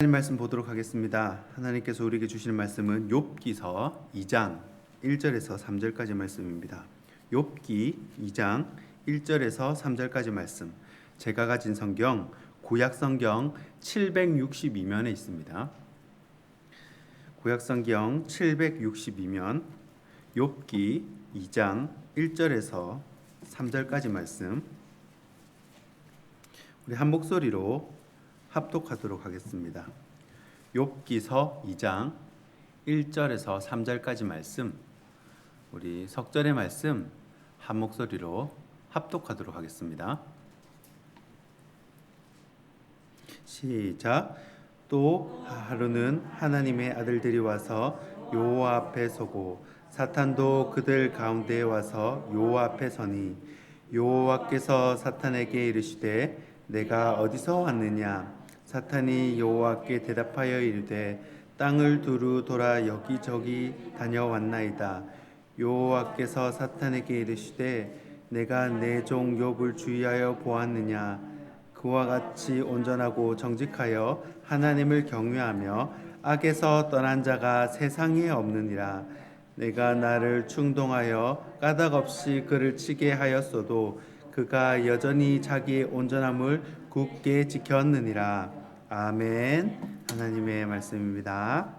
하나님 말씀 보도록 하겠습니다. 하나님께서 우리에게 주시는 말씀은 욥기서 2장 1절에서 3절까지 말씀입니다. 욥기 2장 1절에서 3절까지 말씀. 제가 가진 성경 구약 성경 762면에 있습니다. 구약 성경 762면 욥기 2장 1절에서 3절까지 말씀. 우리 한 목소리로 합독하도록 하겠습니다. 욥기서 2장 1절에서 3절까지 말씀, 우리 석절의 말씀 한 목소리로 합독하도록 하겠습니다. 시작. 또 하루는 하나님의 아들들이 와서 여호와 앞에 서고 사탄도 그들 가운데에 와서 여호와 앞에 서니 여호와께서 사탄에게 이르시되 내가 어디서 왔느냐? 사탄이 여호와께 대답하여 이르되 땅을 두루 돌아 여기저기 다녀왔나이다. 여호와께서 사탄에게 이르시되 내가 내 종 욥을 주의하여 보았느냐? 그와 같이 온전하고 정직하여 하나님을 경외하며 악에서 떠난 자가 세상에 없느니라. 내가 나를 충동하여 까닭없이 그를 치게 하였어도 그가 여전히 자기의 온전함을 굳게 지켰느니라. 아멘. 하나님의 말씀입니다.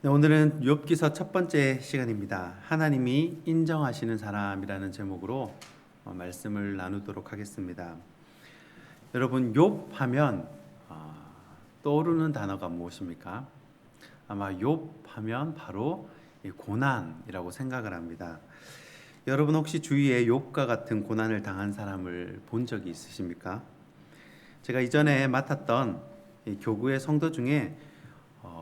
네, 오늘은 욥기서 첫 번째 시간입니다. 하나님이 인정하시는 사람이라는 제목으로 말씀을 나누도록 하겠습니다. 여러분, 욥 하면 떠오르는 단어가 무엇입니까? 아마 욥 하면 바로 고난이라고 생각을 합니다. 여러분 혹시 주위에 욥과 같은 고난을 당한 사람을 본 적이 있으십니까? 제가 이전에 맡았던 교구의 성도 중에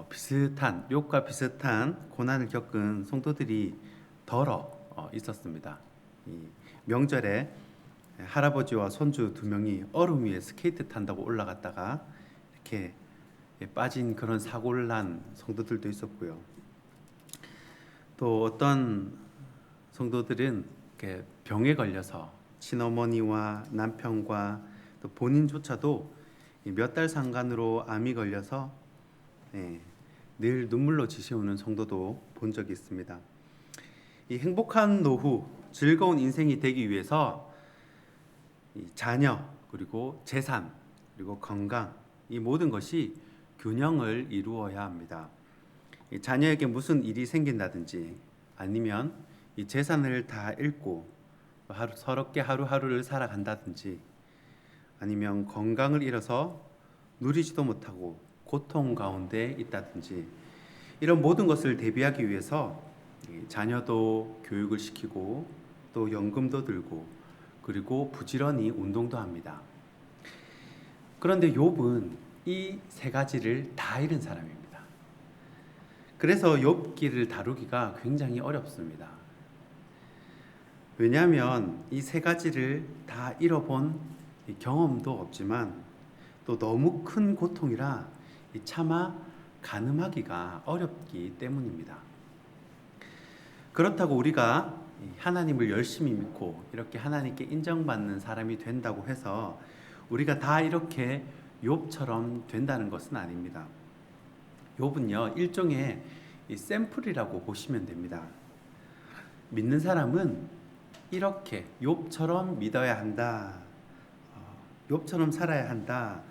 비슷한 욥과 비슷한 고난을 겪은 성도들이 더러 있었습니다. 명절에 할아버지와 손주 두 명이 얼음 위에 스케이트 탄다고 올라갔다가 이렇게 빠진 그런 사고를 난 성도들도 있었고요. 또 어떤 성도들은 이렇게 병에 걸려서 친어머니와 남편과 또 본인조차도 몇 달 상간으로 암이 걸려서 늘 눈물로 지새우는 성도도 본 적이 있습니다. 이 행복한 노후, 즐거운 인생이 되기 위해서 이 자녀, 그리고 재산, 그리고 건강, 이 모든 것이 균형을 이루어야 합니다. 이 자녀에게 무슨 일이 생긴다든지 아니면 이 재산을 다 잃고 서럽게 하루하루를 살아간다든지 아니면 건강을 잃어서 누리지도 못하고 고통 가운데 있다든지 이런 모든 것을 대비하기 위해서 자녀도 교육을 시키고 또 연금도 들고 그리고 부지런히 운동도 합니다. 그런데 욥은 이 세 가지를 다 잃은 사람입니다. 그래서 욥기를 다루기가 굉장히 어렵습니다. 왜냐하면 이 세 가지를 다 잃어본 경험도 없지만 또 너무 큰 고통이라 차마 가늠하기가 어렵기 때문입니다. 그렇다고 우리가 하나님을 열심히 믿고 이렇게 하나님께 인정받는 사람이 된다고 해서 우리가 다 이렇게 욥처럼 된다는 것은 아닙니다. 욥은요, 일종의 샘플이라고 보시면 됩니다. 믿는 사람은 이렇게 욥처럼 믿어야 한다. 욥처럼 살아야 한다.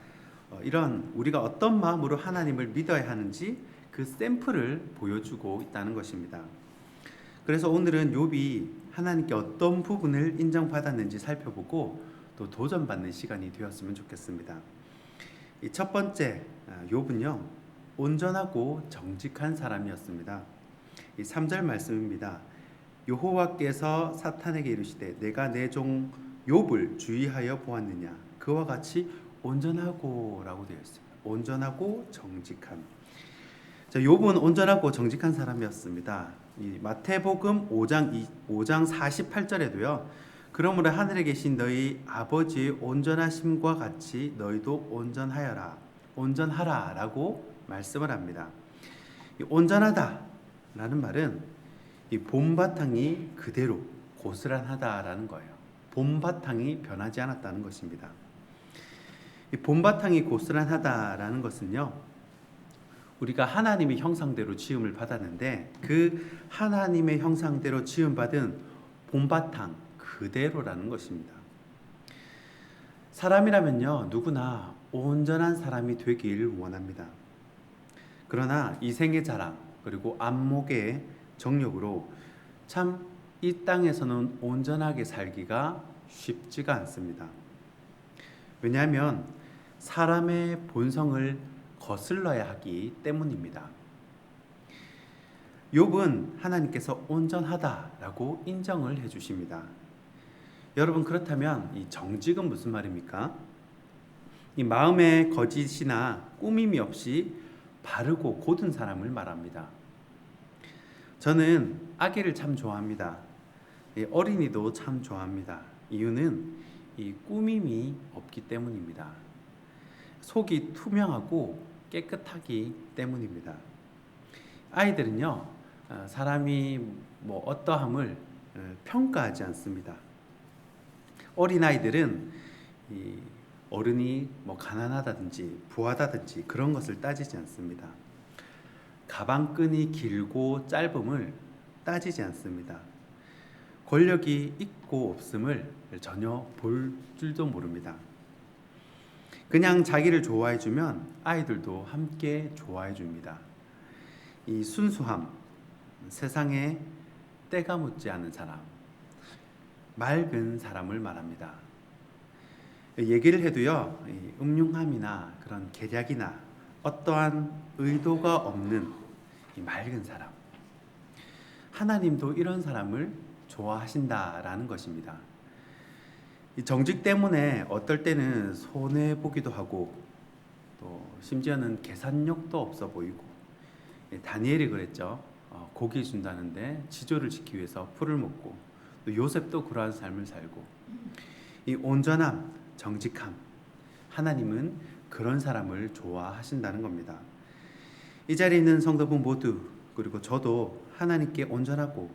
이런 우리가 어떤 마음으로 하나님을 믿어야 하는지 그 샘플을 보여주고 있다는 것입니다. 그래서 오늘은 욥이 하나님께 어떤 부분을 인정받았는지 살펴보고 또 도전받는 시간이 되었으면 좋겠습니다. 이 첫 번째 욥은요, 온전하고 정직한 사람이었습니다. 이 3절 말씀입니다. 여호와께서 사탄에게 이르시되 내가 내 종 욥을 주의하여 보았느냐? 그와 같이 온전하고 라고 되어 있습니다. 온전하고 정직함. 자, 욥은 온전하고 정직한 사람이었습니다. 이 마태복음 5장 48절에도요. 그러므로 하늘에 계신 너희 아버지의 온전하심과 같이 너희도 온전하라 라고 말씀을 합니다. 이 온전하다 라는 말은 이 봄바탕이 그대로 고스란하다라는 거예요. 봄바탕이 변하지 않았다는 것입니다. 이 본바탕이 고스란하다라는 것은요, 우리가 하나님의 형상대로 지음을 받았는데 그 하나님의 형상대로 지음받은 본바탕 그대로라는 것입니다. 사람이라면요, 누구나 온전한 사람이 되길 원합니다. 그러나 이 생의 자랑 그리고 안목의 정욕으로 참 이 땅에서는 온전하게 살기가 쉽지가 않습니다. 왜냐하면 사람의 본성을 거슬러야 하기 때문입니다. 욥은 하나님께서 온전하다라고 인정을 해주십니다. 여러분, 그렇다면 이 정직은 무슨 말입니까? 이 마음에 거짓이나 꾸밈이 없이 바르고 곧은 사람을 말합니다. 저는 아기를 참 좋아합니다. 어린이도 참 좋아합니다. 이유는 이 꾸밈이 없기 때문입니다. 속이 투명하고 깨끗하기 때문입니다. 아이들은요, 사람이 어떠함을 평가하지 않습니다. 어린아이들은 이 어른이 가난하다든지 부하다든지 그런 것을 따지지 않습니다. 가방끈이 길고 짧음을 따지지 않습니다. 권력이 있고 없음을 전혀 볼 줄도 모릅니다. 그냥 자기를 좋아해 주면 아이들도 함께 좋아해 줍니다. 이 순수함, 세상에 때가 묻지 않은 사람, 맑은 사람을 말합니다. 얘기를 해도요, 음흉함이나 그런 계략이나 어떠한 의도가 없는 이 맑은 사람, 하나님도 이런 사람을 좋아하신다라는 것입니다. 이 정직 때문에 어떨 때는 손해 보기도 하고 또 심지어는 계산력도 없어 보이고, 다니엘이 그랬죠. 고기 준다는데 지조를 지키기 위해서 풀을 먹고, 또 요셉도 그러한 삶을 살고, 이 온전함, 정직함, 하나님은 그런 사람을 좋아하신다는 겁니다. 이 자리에 있는 성도분 모두, 그리고 저도 하나님께 온전하고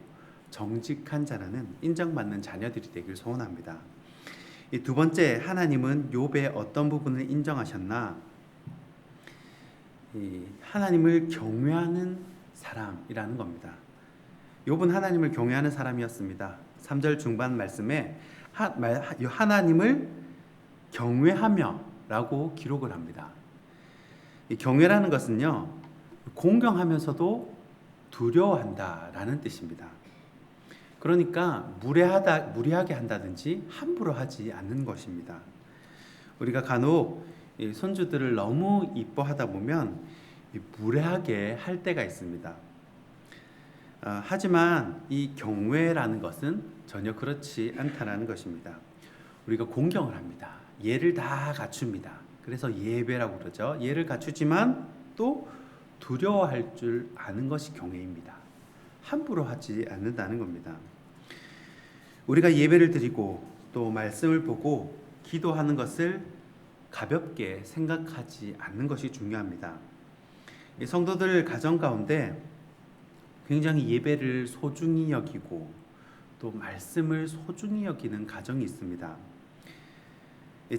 정직한 자라는 인정받는 자녀들이 되길 소원합니다. 이 두 번째, 하나님은 욥의 어떤 부분을 인정하셨나? 이 하나님을 경외하는 사람이라는 겁니다. 욥은 하나님을 경외하는 사람이었습니다. 3절 중반 말씀에 하나님을 경외하며 라고 기록을 합니다. 이 경외라는 것은요, 공경하면서도 두려워한다라는 뜻입니다. 그러니까 무례하게 한다든지 함부로 하지 않는 것입니다. 우리가 간혹 손주들을 너무 이뻐하다 보면 무례하게 할 때가 있습니다. 하지만 이 경외라는 것은 전혀 그렇지 않다는 것입니다. 우리가 공경을 합니다. 예를 다 갖춥니다. 그래서 예배라고 그러죠. 예를 갖추지만 또 두려워할 줄 아는 것이 경외입니다. 함부로 하지 않는다는 겁니다. 우리가 예배를 드리고 또 말씀을 보고 기도하는 것을 가볍게 생각하지 않는 것이 중요합니다. 성도들 가정 가운데 굉장히 예배를 소중히 여기고 또 말씀을 소중히 여기는 가정이 있습니다.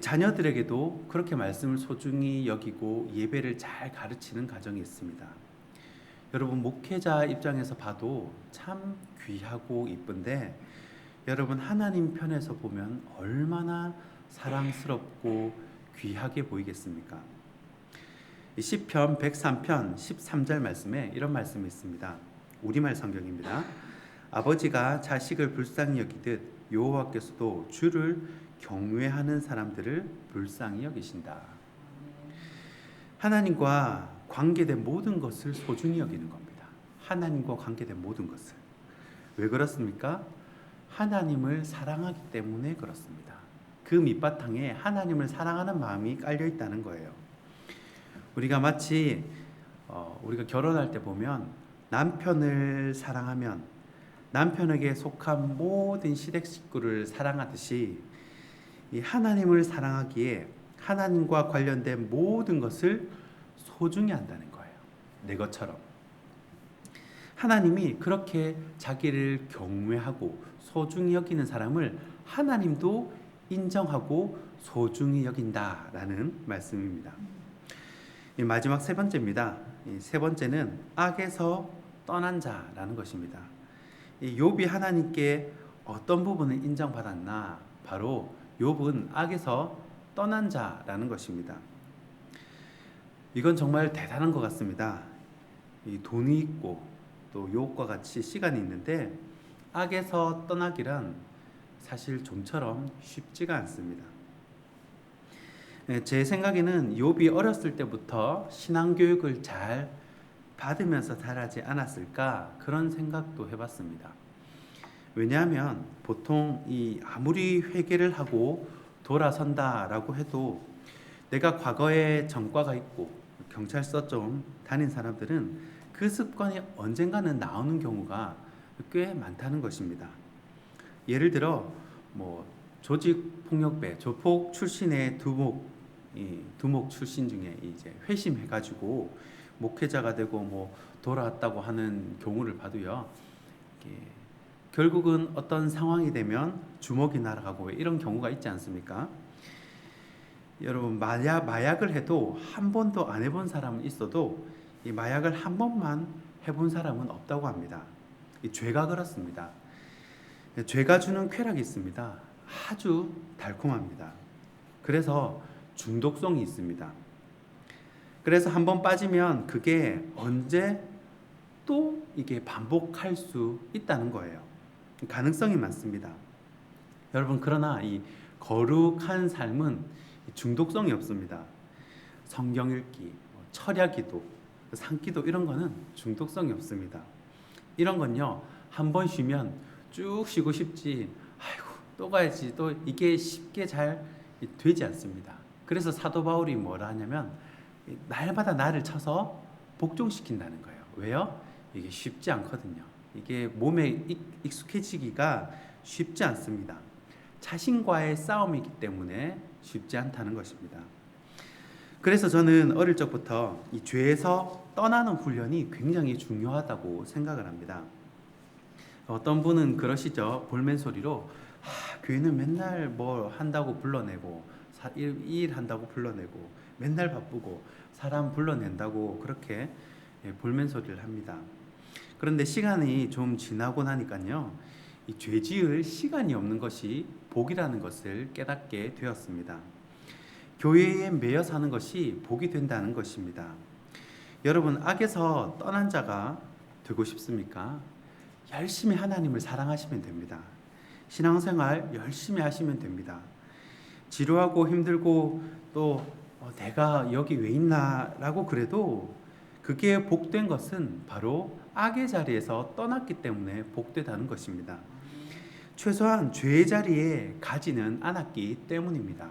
자녀들에게도 그렇게 말씀을 소중히 여기고 예배를 잘 가르치는 가정이 있습니다. 여러분, 목회자 입장에서 봐도 참 귀하고 이쁜데, 여러분 하나님 편에서 보면 얼마나 사랑스럽고 귀하게 보이겠습니까? 시편 103편 13절 말씀에 이런 말씀이 있습니다. 우리말 성경입니다. 아버지가 자식을 불쌍히 여기듯 여호와께서도 주를 경외하는 사람들을 불쌍히 여기신다. 하나님과 관계된 모든 것을 소중히 여기는 겁니다. 하나님과 관계된 모든 것을. 왜 그렇습니까? 하나님을 사랑하기 때문에 그렇습니다. 그 밑바탕에 하나님을 사랑하는 마음이 깔려 있다는 거예요. 우리가 마치 우리가 결혼할 때 보면 남편을 사랑하면 남편에게 속한 모든 시댁 식구를 사랑하듯이 이 하나님을 사랑하기에 하나님과 관련된 모든 것을 소중히 한다는 거예요. 내 것처럼. 하나님이 그렇게 자기를 경외하고 소중히 여기는 사람을 하나님도 인정하고 소중히 여긴다라는 말씀입니다. 이 마지막 세 번째입니다. 이 세 번째는 악에서 떠난 자라는 것입니다. 이 욥이 하나님께 어떤 부분을 인정받았나? 바로 욥은 악에서 떠난 자라는 것입니다. 이건 정말 대단한 것 같습니다. 이 돈이 있고 또 욥과 같이 시간이 있는데 악에서 떠나기란 사실 좀처럼 쉽지가 않습니다. 제 생각에는 욥이 어렸을 때부터 신앙 교육을 잘 받으면서 자라지 않았을까 그런 생각도 해봤습니다. 왜냐하면 보통 이 아무리 회개를 하고 돌아선다라고 해도 내가 과거에 전과가 있고 경찰서 좀 다닌 사람들은 그 습관이 언젠가는 나오는 경우가 꽤 많다는 것입니다. 예를 들어 조직폭력배 조폭 출신의 두목 출신 중에 이제 회심해가지고 목회자가 되고 돌아왔다고 하는 경우를 봐도요. 결국은 어떤 상황이 되면 주먹이 날아가고 이런 경우가 있지 않습니까? 여러분 마약을 해도 한 번도 안 해본 사람은 있어도 이 마약을 한 번만 해본 사람은 없다고 합니다. 이 죄가 그렇습니다. 죄가 주는 쾌락이 있습니다. 아주 달콤합니다. 그래서 중독성이 있습니다. 그래서 한 번 빠지면 그게 언제 또 이게 반복할 수 있다는 거예요. 가능성이 많습니다. 여러분 그러나 이 거룩한 삶은 중독성이 없습니다. 성경 읽기, 철야기도, 산기도 이런 거는 중독성이 없습니다. 이런 건요 한 번 쉬면 쭉 쉬고 싶지 아이고 또 가야지 또 이게 쉽게 잘 되지 않습니다. 그래서 사도 바울이 뭐라 하냐면 날마다 나를 쳐서 복종시킨다는 거예요. 왜요? 이게 쉽지 않거든요. 이게 몸에 익숙해지기가 쉽지 않습니다. 자신과의 싸움이기 때문에 쉽지 않다는 것입니다. 그래서 저는 어릴 적부터 이 죄에서 떠나는 훈련이 굉장히 중요하다고 생각을 합니다. 어떤 분은 그러시죠. 볼멘소리로 교회는 맨날 뭐 한다고 불러내고 일 한다고 불러내고 맨날 바쁘고 사람 불러낸다고 그렇게 볼멘소리를 합니다. 그런데 시간이 좀 지나고 나니까요. 이 죄 지을 시간이 없는 것이 복이라는 것을 깨닫게 되었습니다. 교회에 매여 사는 것이 복이 된다는 것입니다. 여러분 악에서 떠난 자가 되고 싶습니까? 열심히 하나님을 사랑하시면 됩니다. 신앙생활 열심히 하시면 됩니다. 지루하고 힘들고 또 내가 여기 왜 있나 라고 그래도 그게 복된 것은 바로 악의 자리에서 떠났기 때문에 복되다는 것입니다. 최소한 죄의 자리에 가지는 않았기 때문입니다.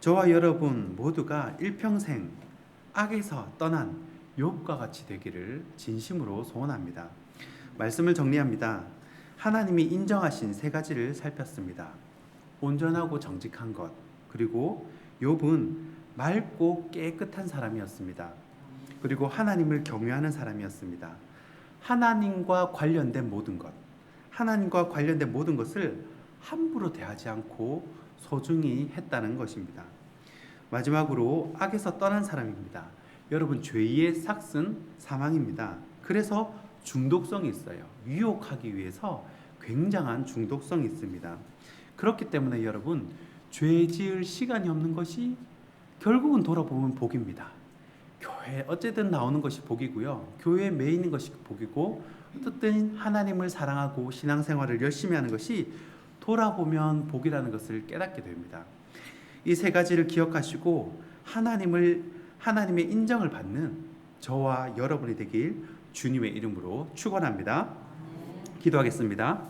저와 여러분 모두가 일평생 악에서 떠난 욥과 같이 되기를 진심으로 소원합니다. 말씀을 정리합니다. 하나님이 인정하신 세 가지를 살폈습니다. 온전하고 정직한 것, 그리고 욥은 맑고 깨끗한 사람이었습니다. 그리고 하나님을 경외하는 사람이었습니다. 하나님과 관련된 모든 것을 함부로 대하지 않고 소중히 했다는 것입니다. 마지막으로 악에서 떠난 사람입니다. 여러분 죄의 삭은 사망입니다. 그래서 중독성이 있어요. 유혹하기 위해서 굉장한 중독성이 있습니다. 그렇기 때문에 여러분 죄 지을 시간이 없는 것이 결국은 돌아보면 복입니다. 교회 어쨌든 나오는 것이 복이고요. 교회에 매이는 것이 복이고 어쨌든 하나님을 사랑하고 신앙생활을 열심히 하는 것이 돌아보면 복이라는 것을 깨닫게 됩니다. 이 세 가지를 기억하시고 하나님의 인정을 받는 저와 여러분이 되길 주님의 이름으로 축원합니다. 기도하겠습니다.